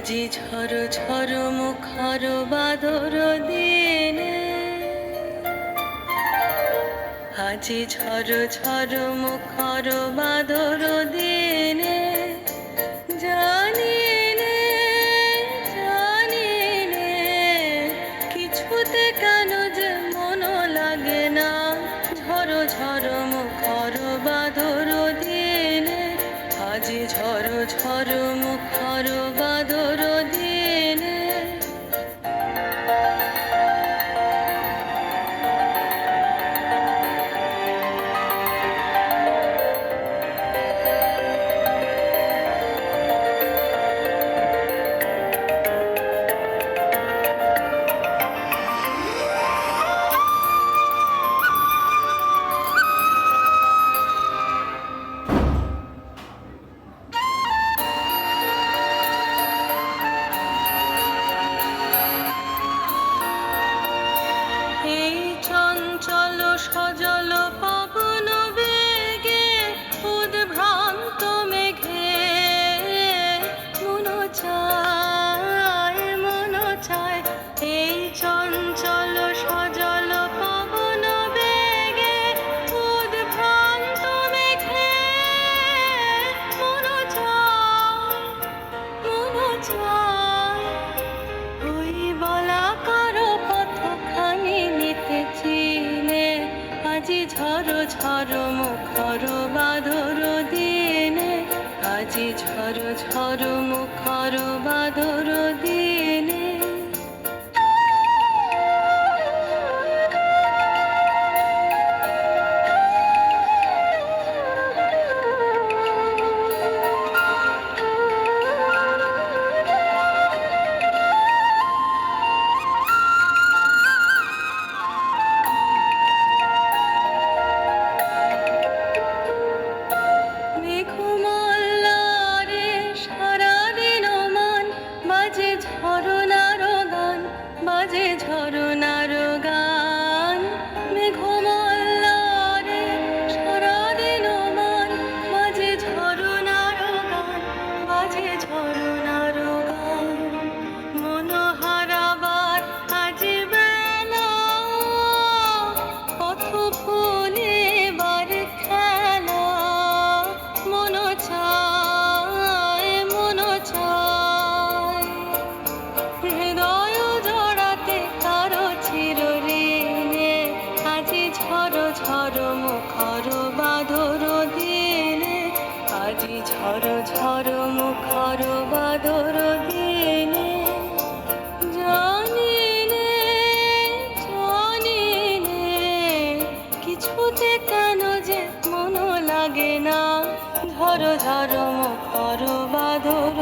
আজি ঝড় ঝড় মুখর বাদর দিনে, আজি ঝড় ঝড় মুখর বাদর দিনে, জানি নে জানি নে কিছুতে কেন যে মন লাগে না। ঝড় ঝড় মুখর বাদর দিনে, আজি ঝড় ঝড় মুখর বাদর দিনে। এই চঞ্চল সজল পবন বেগে, উদ্ভ্রান্ত মেঘে মন চায়। এই চঞ্চল সজল পবন বেগে, উদ্ভ্রান্ত মেঘে মন চায়। ওই বলাকার পথখানি নিতেছিলে, আজি ঝড় ঝড় মুখর বাদর দিনে, আজি ঝড় ঝড় মুখর বাদর দিনে। মেঘমাল্লারে সারাদিন মান, বাজে ঝরনার গান, বাজে ঝরনার গান। মেঘমাল্লারে সারাদিন মান, বাজে ঝরনার গান, বাজে ঝরনার গান। মন হারাবার আজি বেলা, পথ ভুলে বার খেলা। মন চায় হৃদয় জড়াতে কারো চিরঋণে, আজি ঝড় ঝড় মুখর বাদর দিনে, আজি ঝড় ঝড় মুখর বাদর দিনে। জানি নে কিছুতে কেন যে মন লাগে না। ঝড় ঝড় মুখর বাদর